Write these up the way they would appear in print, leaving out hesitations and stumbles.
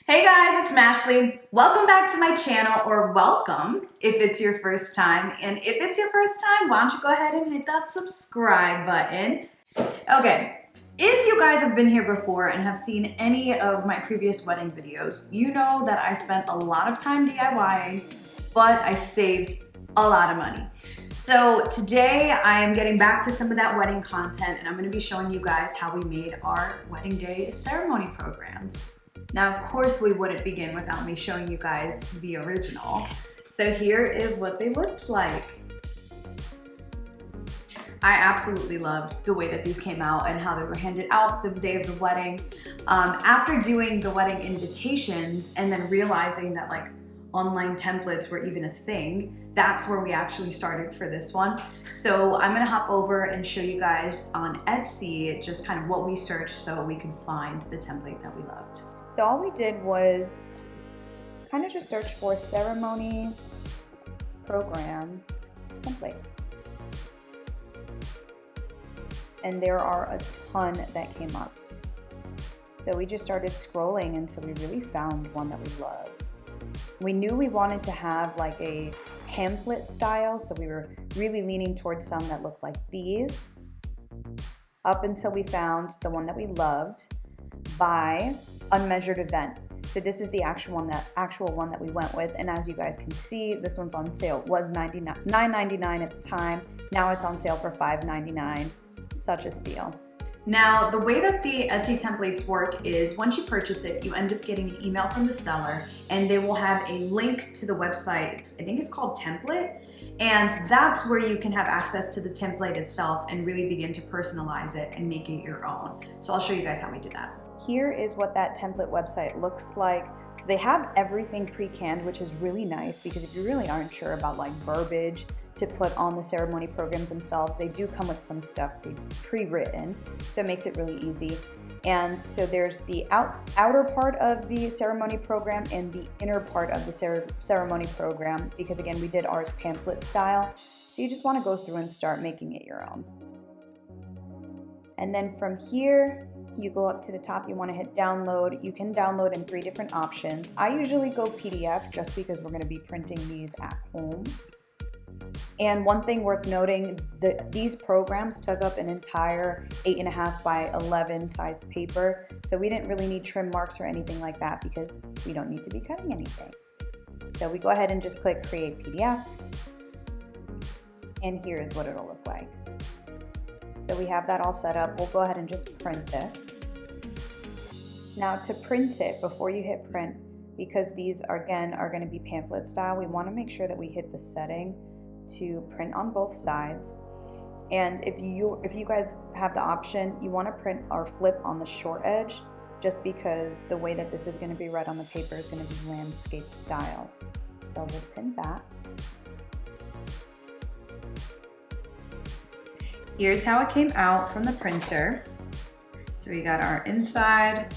Hey guys, it's Smashley. Welcome back to my channel, or welcome if it's your first time. And if it's your first time, why don't you go ahead and hit that subscribe button. Okay, if you guys have been here before and have seen any of my previous wedding videos, you know that I spent a lot of time DIYing, but I saved a lot of money. So today I am getting back to some of that wedding content, and I'm going to be showing you guys how we made our wedding day ceremony programs. Now, of course, we wouldn't begin without me showing you guys the original. So here is what they looked like. I absolutely loved the way that these came out and how they were handed out the day of the wedding. After doing the wedding invitations and then realizing that like online templates were even a thing, that's where we actually started for this one. So I'm gonna hop over and show you guys on Etsy just kind of what we searched so we could find the template that we loved. So all we did was kind of just search for ceremony program templates. And there are a ton that came up. So we just started scrolling until we really found one that we loved. We knew we wanted to have like a pamphlet style, so we were really leaning towards some that looked like these, up until we found the one that we loved by Unmeasured Event. So this is the actual one that we went with, and as you guys can see, this one's on sale. It was $9.99 at the time. Now it's on sale for $5.99. Such a steal. Now, the way that the Etsy templates work is once you purchase it, you end up getting an email from the seller, and they will have a link to the website. I think it's called Template, and that's where you can have access to the template itself and really begin to personalize it and make it your own. So I'll show you guys how we did that. Here is what that template website looks like. So they have everything pre-canned, which is really nice because if you really aren't sure about like verbiage to put on the ceremony programs themselves, they do come with some stuff pre-written, so it makes it really easy. And so there's the outer part of the ceremony program and the inner part of the ceremony program, because again, we did ours pamphlet style. So you just want to go through and start making it your own. And then from here, you go up to the top, you want to hit download. You can download in 3 different options. I usually go PDF just because we're going to be printing these at home. And one thing worth noting, these programs took up an entire 8.5 by 11 size paper. So we didn't really need trim marks or anything like that because we don't need to be cutting anything. So we go ahead and just click create PDF. And here is what it'll look like. So we have that all set up. We'll go ahead and just print this. Now to print it, before you hit print, because these are going to be pamphlet style, we want to make sure that we hit the setting to print on both sides. And if you guys have the option, you want to print or flip on the short edge, just because the way that this is going to be read on the paper is going to be landscape style. So we'll print that. Here's how it came out from the printer. So we got our inside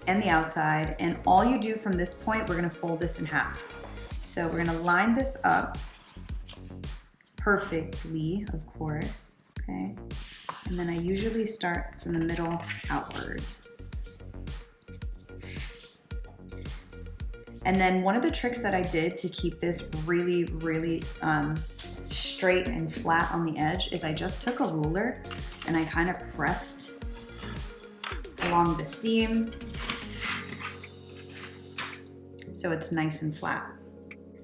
and the outside, and all you do from this point, we're gonna fold this in half. So we're gonna line this up perfectly, of course, okay? And then I usually start from the middle outwards. And then one of the tricks that I did to keep this really, really straight and flat on the edge is I just took a ruler and I kind of pressed along the seam so it's nice and flat.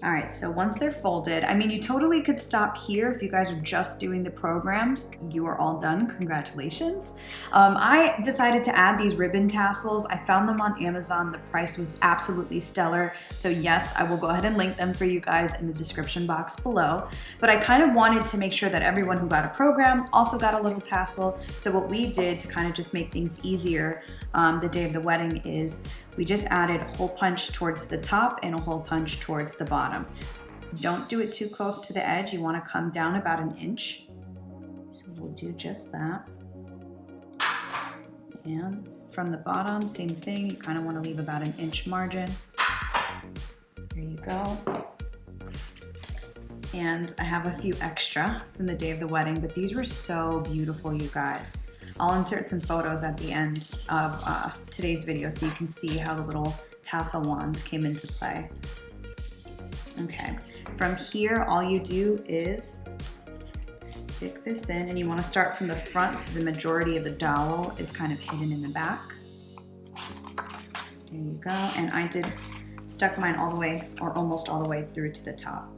All right, so once they're folded, I mean, you totally could stop here if you guys are just doing the programs. You are all done, congratulations. I decided to add these ribbon tassels. I found them on Amazon. The price was absolutely stellar. So yes, I will go ahead and link them for you guys in the description box below. But I kind of wanted to make sure that everyone who got a program also got a little tassel. So what we did to kind of just make things easier the day of the wedding is we just added a hole punch towards the top and a hole punch towards the bottom. Don't do it too close to the edge. You want to come down about 1 inch. So we'll do just that. And from the bottom, same thing. You kind of want to leave about 1 inch margin. There you go. And I have a few extra from the day of the wedding, but these were so beautiful, you guys. I'll insert some photos at the end of today's video so you can see how the little tassel wands came into play. Okay, from here, all you do is stick this in, and you want to start from the front so the majority of the dowel is kind of hidden in the back. There you go, and I did stuck mine all the way, or almost all the way through to the top.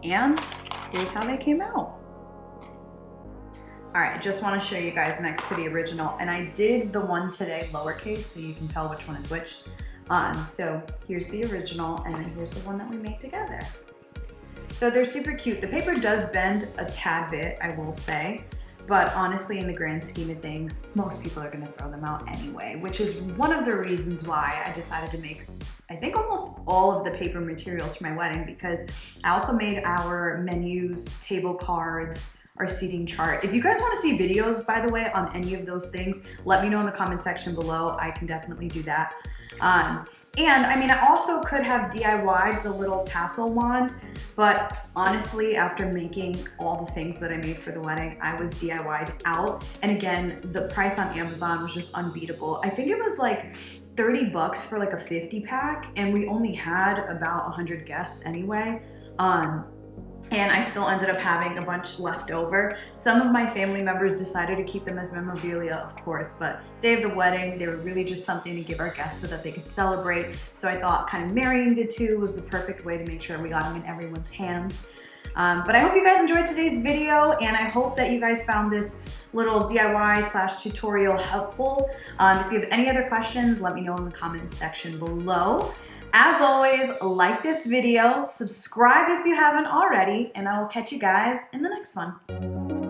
And here's how they came out. All right, I just want to show you guys next to the original, and I did the one today lowercase so you can tell which one is which. So here's the original, and then here's the one that we made together. So they're super cute. The paper does bend a tad bit, I will say, but honestly, in the grand scheme of things, most people are gonna throw them out anyway, which is one of the reasons why I decided to make, I think, almost all of the paper materials for my wedding, because I also made our menus, table cards, our seating chart. If you guys want to see videos, by the way, on any of those things, let me know in the comment section below. I can definitely do that. And I mean, I also could have DIY'd the little tassel wand, but honestly, after making all the things that I made for the wedding, I was DIY'd out. And again, the price on Amazon was just unbeatable. I think it was like 30 bucks for like a 50 pack, and we only had about 100 guests anyway. And I still ended up having a bunch left over. Some of my family members decided to keep them as memorabilia, of course, but day of the wedding, they were really just something to give our guests so that they could celebrate. So I thought kind of marrying the two was the perfect way to make sure we got them in everyone's hands. But I hope you guys enjoyed today's video, and I hope that you guys found this little DIY / tutorial helpful. If you have any other questions, let me know in the comment section below. As always, like this video, subscribe if you haven't already, and I will catch you guys in the next one.